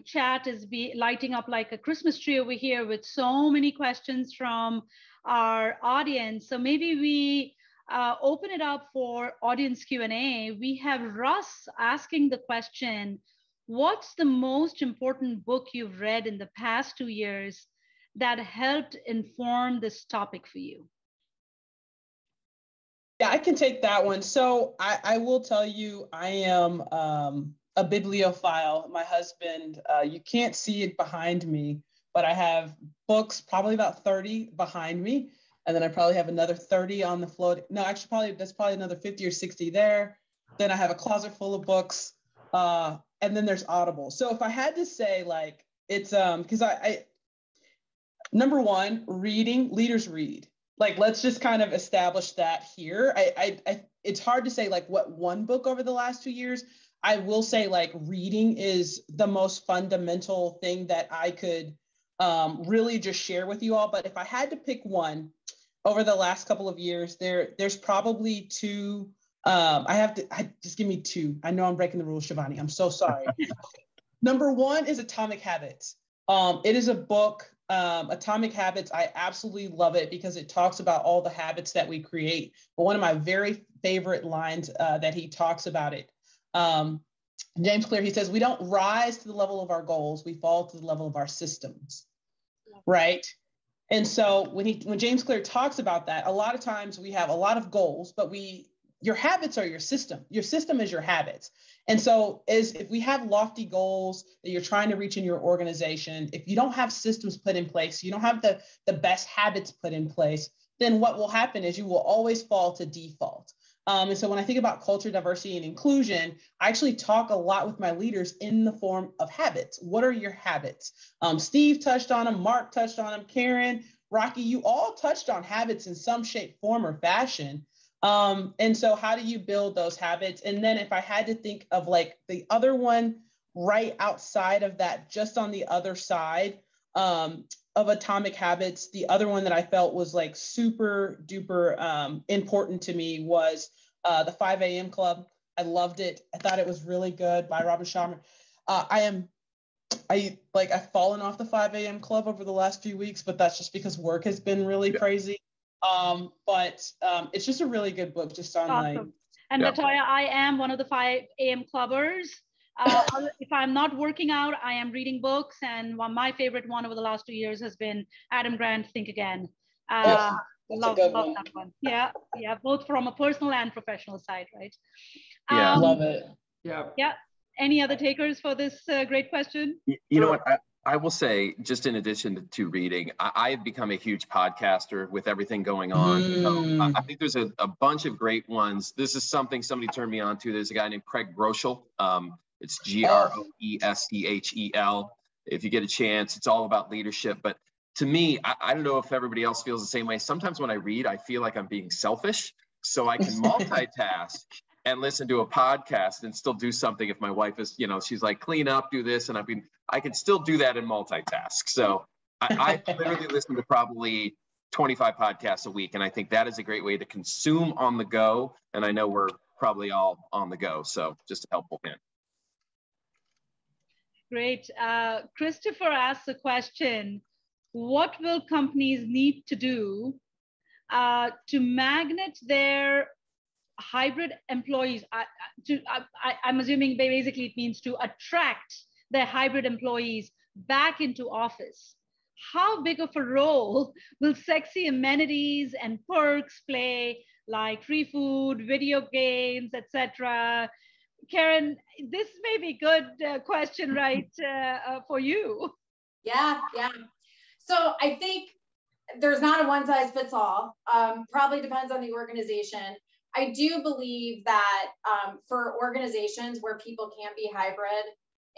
chat is lighting up like a Christmas tree over here with so many questions from our audience. So maybe we open it up for audience Q&A. We have Russ asking the question, what's the most important book you've read in the past 2 years that helped inform this topic for you? Yeah, I can take that one. So I will tell you, I am a bibliophile. My husband, you can't see it behind me, but I have books, probably about 30 behind me. And then I probably have another 30 on the floor. No, actually, that's probably another 50 or 60 there. Then I have a closet full of books. And then there's Audible. So if I had to say, like, it's because I number one, reading, leaders read. Like, let's just kind of establish that here. It's hard to say like what one book over the last 2 years. I will say like reading is the most fundamental thing that I could really just share with you all. But if I had to pick one over the last couple of years, there's probably two. Just give me two. I know I'm breaking the rules, Shivani. I'm so sorry. Number one is Atomic Habits. It is a book. Atomic Habits, I absolutely love it because it talks about all the habits that we create. But one of my very favorite lines that he talks about it, James Clear, he says, we don't rise to the level of our goals, we fall to the level of our systems, right? And so when James Clear talks about that, a lot of times we have a lot of goals, but your habits are your system. Your system is your habits. And so if we have lofty goals that you're trying to reach in your organization, if you don't have systems put in place, you don't have the best habits put in place, then what will happen is you will always fall to default. And so when I think about culture, diversity, and inclusion, I actually talk a lot with my leaders in the form of habits. What are your habits? Steve touched on them, Mark touched on them, Karen, Rocky, you all touched on habits in some shape, form, or fashion. And so how do you build those habits? And then if I had to think of like the other one right outside of that, just on the other side of Atomic Habits, the other one that I felt was like super duper important to me was the 5 a.m. Club. I loved it. I thought it was really good by Robin Sharma. I've fallen off the 5 a.m. Club over the last few weeks, but that's just because work has been really crazy. But it's just a really good book, just on awesome. And Latoya, I am one of the 5 a.m. clubbers. If I'm not working out, I am reading books. And my favorite one over the last 2 years has been Adam Grant's Think Again. Love that one. Yeah, both from a personal and professional side, right? Love it. Yeah. Any other takers for this great question? You know what? I will say, just in addition to reading, I have become a huge podcaster with everything going on. So I think there's a bunch of great ones. This is something somebody turned me on to. There's a guy named Craig Groeschel. It's Groeschel. If you get a chance, it's all about leadership. But to me, I don't know if everybody else feels the same way. Sometimes when I read, I feel like I'm being selfish. So I can multitask and listen to a podcast and still do something if my wife is, she's like, clean up, do this. And I can still do that and multitask. So I literally listen to probably 25 podcasts a week. And I think that is a great way to consume on the go. And I know we're probably all on the go. So just a helpful hint. Great. Christopher asks a question. What will companies need to do to magnet their hybrid employees? I'm assuming basically it means to attract their hybrid employees back into office. How big of a role will sexy amenities and perks play, like free food, video games, etc.? Karen, this may be a good question, right, for you? Yeah. So I think there's not a one size fits all. Probably depends on the organization. I do believe that for organizations where people can be hybrid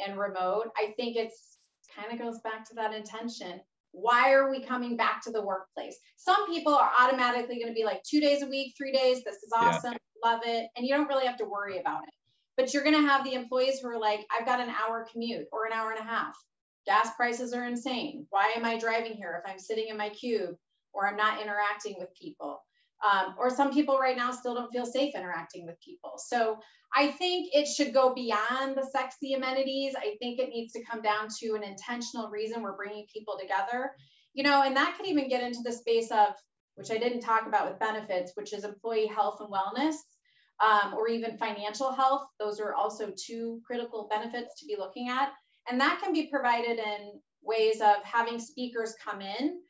and remote, I think it's kind of goes back to that intention. Why are we coming back to the workplace? Some people are automatically going to be like 2 days a week, 3 days. This is awesome. Yeah. Love it. And you don't really have to worry about it. But you're going to have the employees who are like, I've got an hour commute or an hour and a half. Gas prices are insane. Why am I driving here if I'm sitting in my cube or I'm not interacting with people? Or some people right now still don't feel safe interacting with people. So I think it should go beyond the sexy amenities. I think it needs to come down to an intentional reason we're bringing people together, and that could even get into the space of, which I didn't talk about with benefits, which is employee health and wellness, or even financial health. Those are also two critical benefits to be looking at. And that can be provided in ways of having speakers come in,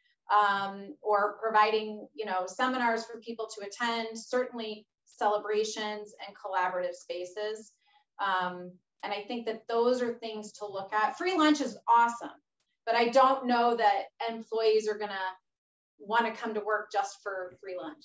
or providing, seminars for people to attend, certainly celebrations and collaborative spaces. And I think that those are things to look at. Free lunch is awesome, but I don't know that employees are going to want to come to work just for free lunch.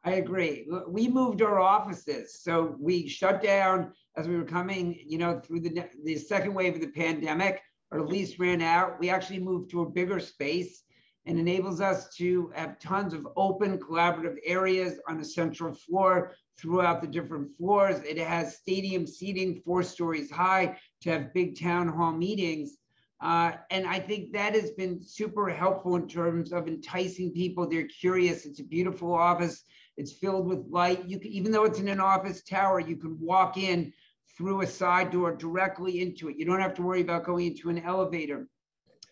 I agree. We moved our offices. So we shut down as we were coming, through the second wave of the pandemic. Our lease ran out. We actually moved to a bigger space, and enables us to have tons of open collaborative areas on a central floor throughout the different floors. It has stadium seating 4 stories high to have big town hall meetings. And I think that has been super helpful in terms of enticing people. They're curious. It's a beautiful office. It's filled with light. You can, even though it's in an office tower, you can walk in through a side door directly into it. You don't have to worry about going into an elevator.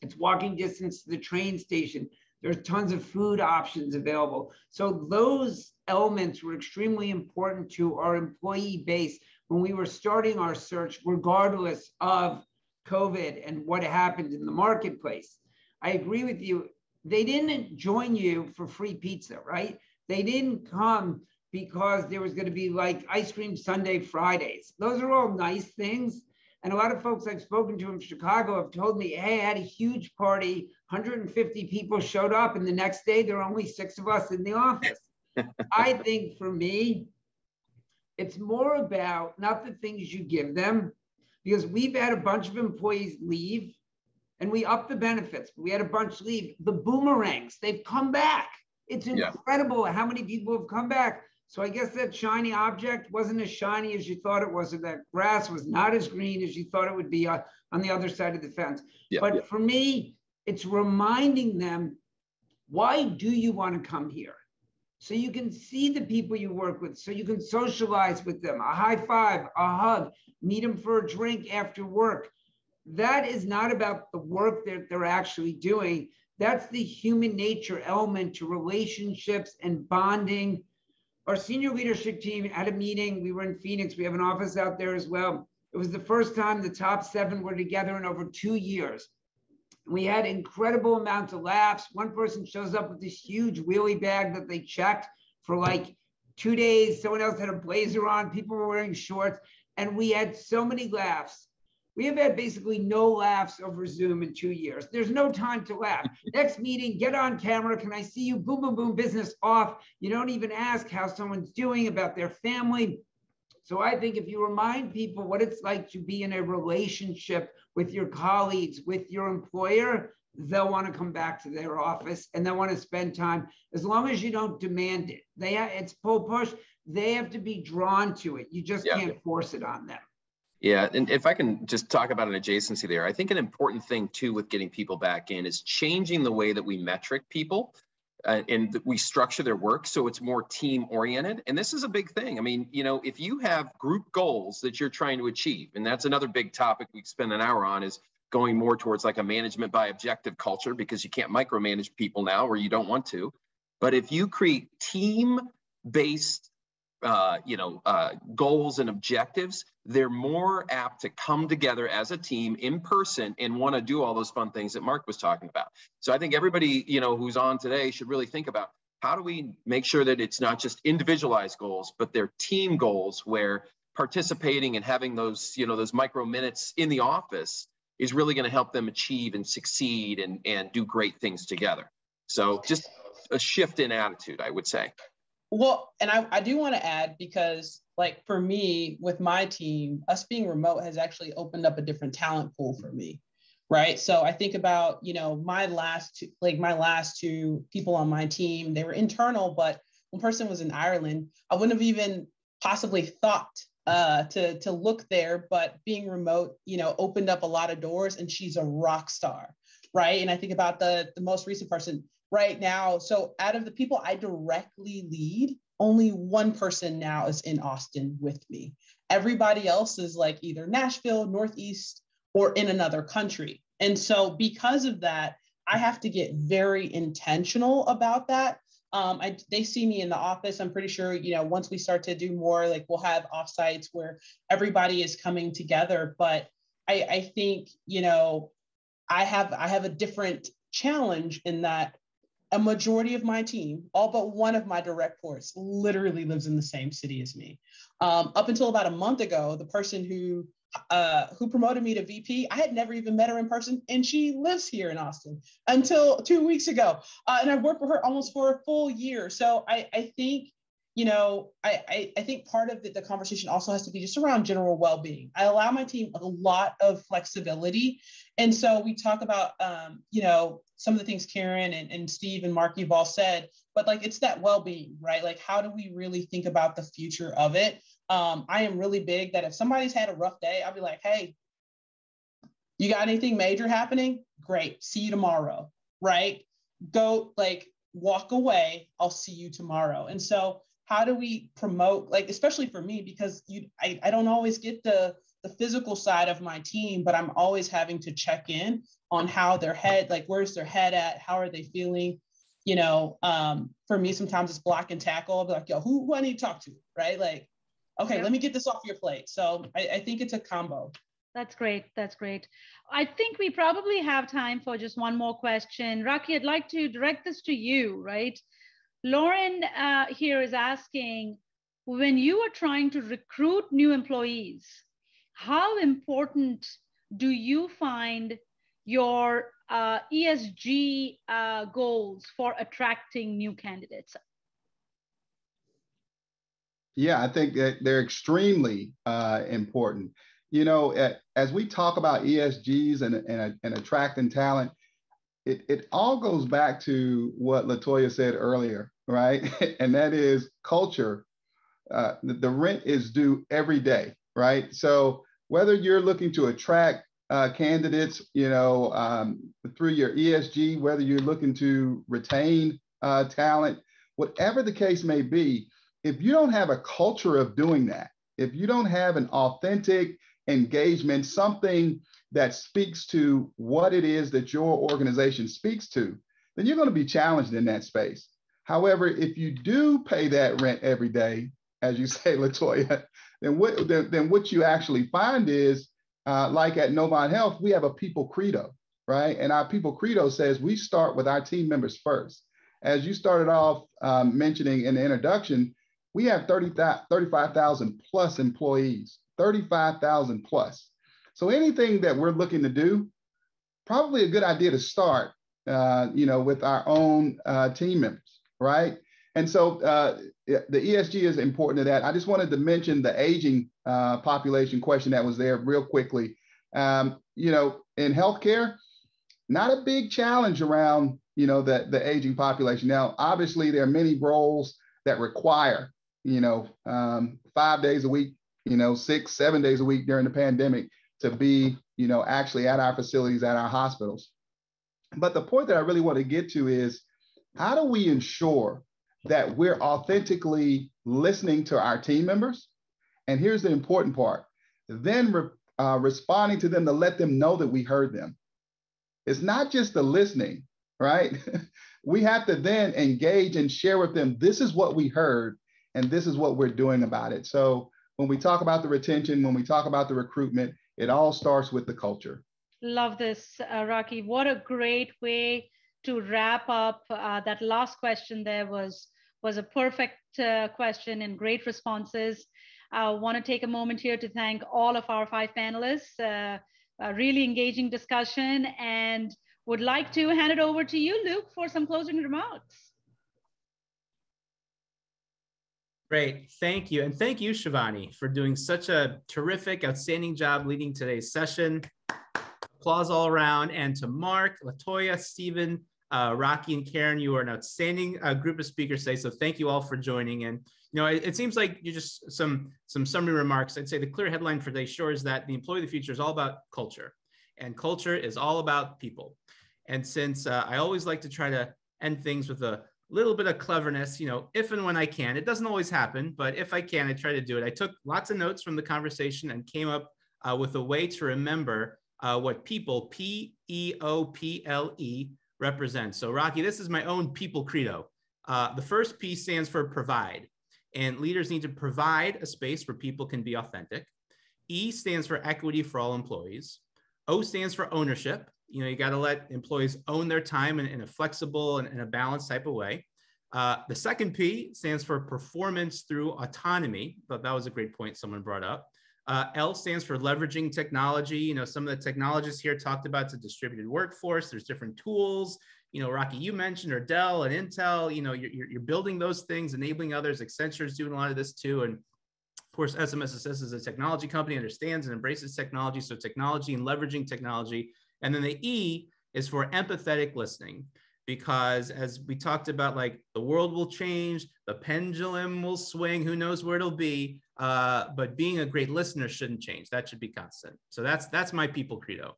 It's walking distance to the train station. There's tons of food options available. So those elements were extremely important to our employee base when we were starting our search, regardless of COVID and what happened in the marketplace. I agree with you. They didn't join you for free pizza, right? They didn't come because there was going to be like ice cream Sunday Fridays. Those are all nice things. And a lot of folks I've spoken to in Chicago have told me, hey, I had a huge party, 150 people showed up, and the next day there were only 6 of us in the office. I think for me, it's more about not the things you give them, because we've had a bunch of employees leave and we upped the benefits. We had a bunch leave. The boomerangs, they've come back. It's incredible how many people have come back. So I guess that shiny object wasn't as shiny as you thought it was, or that grass was not as green as you thought it would be on the other side of the fence. But for me, it's reminding them, why do you want to come here? So you can see the people you work with, so you can socialize with them, a high five, a hug, meet them for a drink after work. That is not about the work that they're actually doing. That's the human nature element to relationships and bonding. Our senior leadership team had a meeting. We were in Phoenix. We have an office out there as well. It was the first time the top 7 were together in over 2 years. We had incredible amounts of laughs. One person shows up with this huge wheelie bag that they checked for like 2 days. Someone else had a blazer on. People were wearing shorts. And we had so many laughs. We have had basically no laughs over Zoom in 2 years. There's no time to laugh. Next meeting, get on camera. Can I see you? Boom, boom, boom, business off. You don't even ask how someone's doing, about their family. So I think if you remind people what it's like to be in a relationship with your colleagues, with your employer, they'll want to come back to their office and they'll want to spend time, as long as you don't demand it. It's pull push. They have to be drawn to it. You just can't force it on them. Yeah, and if I can just talk about an adjacency there, I think an important thing too with getting people back in is changing the way that we metric people and that we structure their work so it's more team oriented. And this is a big thing. I mean, you know, if you have group goals that you're trying to achieve, and that's another big topic we spend an hour on, is going more towards like a management by objective culture, because you can't micromanage people now, or you don't want to. But if you create team-based goals and objectives, they're more apt to come together as a team in person and want to do all those fun things that Mark was talking about. So I think everybody, you know, who's on today should really think about, how do we make sure that it's not just individualized goals, but they're team goals where participating and having those, you know, those micro minutes in the office is really going to help them achieve and succeed and do great things together. So just a shift in attitude, I would say. Well, and I do want to add, because like for me with my team, us being remote has actually opened up a different talent pool for me, right? So I think about, you know, my last two people on my team, they were internal, but one person was in Ireland. I wouldn't have even possibly thought to look there, but being remote, you know, opened up a lot of doors, and she's a rock star, right? And I think about the most recent person right now. So out of the people I directly lead, only one person now is in Austin with me. Everybody else is like either Nashville, Northeast, or in another country. And so because of that, I have to get very intentional about that. They see me in the office. I'm pretty sure, you know, once we start to do more, like we'll have offsites where everybody is coming together. But I think, you know, I have a different challenge in that a majority of my team, all but one of my direct reports, literally lives in the same city as me. Up until about a month ago, the person who promoted me to VP, I had never even met her in person, and she lives here in Austin until 2 weeks ago. And I've worked with her almost for a full year. So I think, you know, I think part of the conversation also has to be just around general well-being. I allow my team a lot of flexibility. And so we talk about, you know, some of the things Karen and Steve and Mark, you've all said, but like, it's that well-being, right? Like, how do we really think about the future of it? I am really big that if somebody's had a rough day, I'll be like, hey, you got anything major happening? Great. See you tomorrow, right? Go, like, walk away. I'll see you tomorrow. And so how do we promote, like, especially for me, because I don't always get the physical side of my team, but I'm always having to check in on how their head, like, where's their head at? How are they feeling? You know, for me, sometimes it's block and tackle. I'll be like, yo, who I need to talk to, right? Like, okay, let me get this off your plate. So I think it's a combo. That's great. That's great. I think we probably have time for just one more question. Raki, I'd like to direct this to you, right? Lauren here is asking, when you are trying to recruit new employees, how important do you find your ESG goals for attracting new candidates? Yeah, I think that they're extremely important. You know, as we talk about ESGs and attracting talent, it all goes back to what LaToya said earlier, right? And that is culture. The rent is due every day, right? So whether you're looking to attract candidates, you know, through your ESG, whether you're looking to retain talent, whatever the case may be, if you don't have a culture of doing that, if you don't have an authentic engagement, something that speaks to what it is that your organization speaks to, then you're going to be challenged in that space. However, if you do pay that rent every day, as you say, LaToya, then what you actually find is, like at Novant Health, we have a people credo, right? And our people credo says we start with our team members first. As you started off mentioning in the introduction, we have 35,000 plus employees, 35,000 plus. So anything that we're looking to do, probably a good idea to start, you know, with our own team members, right? And so the ESG is important to that. I just wanted to mention the aging population question that was there real quickly. You know, in healthcare, not a big challenge around, you know, the aging population. Now, obviously, there are many roles that require, you know, 5 days a week, you know, 6, 7 days a week during the pandemic to be, you know, actually at our facilities, at our hospitals. But the point that I really want to get to is, how do we ensure that we're authentically listening to our team members? And here's the important part, then responding to them to let them know that we heard them. It's not just the listening, right? We have to then engage and share with them, this is what we heard, and this is what we're doing about it. So when we talk about the retention, when we talk about the recruitment, it all starts with the culture. Love this, Rocky. What a great way to wrap up. That last question there was a perfect question and great responses. I want to take a moment here to thank all of our 5 panelists. A really engaging discussion, and would like to hand it over to you, Luke, for some closing remarks. Great, thank you. And thank you, Shivani, for doing such a terrific, outstanding job leading today's session. Applause all around. And to Mark, Latoya, Stephen, Rocky, and Karen, you are an outstanding group of speakers today. So thank you all for joining. And you know, it seems like you just some summary remarks. I'd say the clear headline for today's show is that the employee of the future is all about culture, and culture is all about people. And since I always like to try to end things with a little bit of cleverness, you know, if and when I can, it doesn't always happen, but if I can, I try to do it. I took lots of notes from the conversation and came up with a way to remember what people, P-E-O-P-L-E, represents. So Rocky, this is my own people credo. The first P stands for provide. And leaders need to provide a space where people can be authentic. E stands for equity for all employees. O stands for ownership. You know, you got to let employees own their time in a flexible and a balanced type of way. The second P stands for performance through autonomy. But that was a great point someone brought up. L stands for leveraging technology. You know, some of the technologists here talked about the distributed workforce. There's different tools. You know, Rocky, you mentioned, or Dell and Intel, you know, you're building those things, enabling others. Accenture is doing a lot of this too. And of course, SMSSS is a technology company, understands and embraces technology. So technology and leveraging technology. And then the E is for empathetic listening, because as we talked about, like the world will change, the pendulum will swing, who knows where it'll be, but being a great listener shouldn't change. That should be constant. So that's my people credo.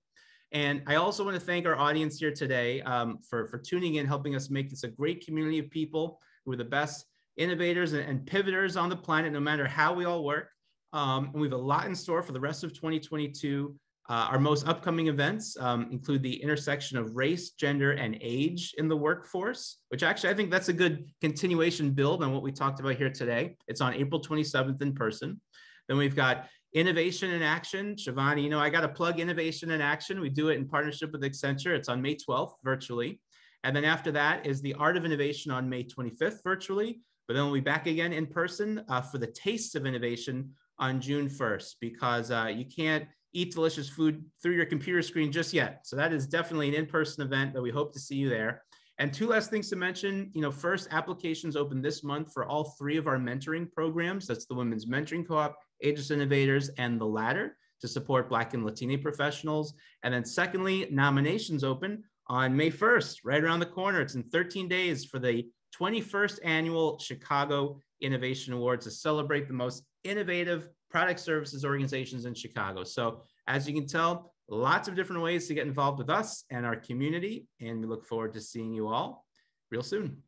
And I also want to thank our audience here today for tuning in, helping us make this a great community of people who are the best innovators and pivoters on the planet, no matter how we all work. And we have a lot in store for the rest of 2022. Our most upcoming events include the intersection of race, gender, and age in the workforce, which actually I think that's a good continuation build on what we talked about here today. It's on April 27th in person. Then we've got Innovation in Action. Shivani, you know, I got to plug Innovation in Action. We do it in partnership with Accenture. It's on May 12th virtually. And then after that is the Art of Innovation on May 25th virtually. But then we'll be back again in person for the Taste of Innovation on June 1st, because you can't eat delicious food through your computer screen just yet. So that is definitely an in-person event that we hope to see you there. And 2 last things to mention. You know, first, applications open this month for all 3 of our mentoring programs. That's the Women's Mentoring Co-op, Ageless Innovators, and the Ladder, to support Black and Latina professionals. And then secondly, nominations open on May 1st, right around the corner. It's in 13 days for the 21st Annual Chicago Innovation Awards to celebrate the most innovative product services organizations in Chicago. So as you can tell, lots of different ways to get involved with us and our community. And we look forward to seeing you all real soon.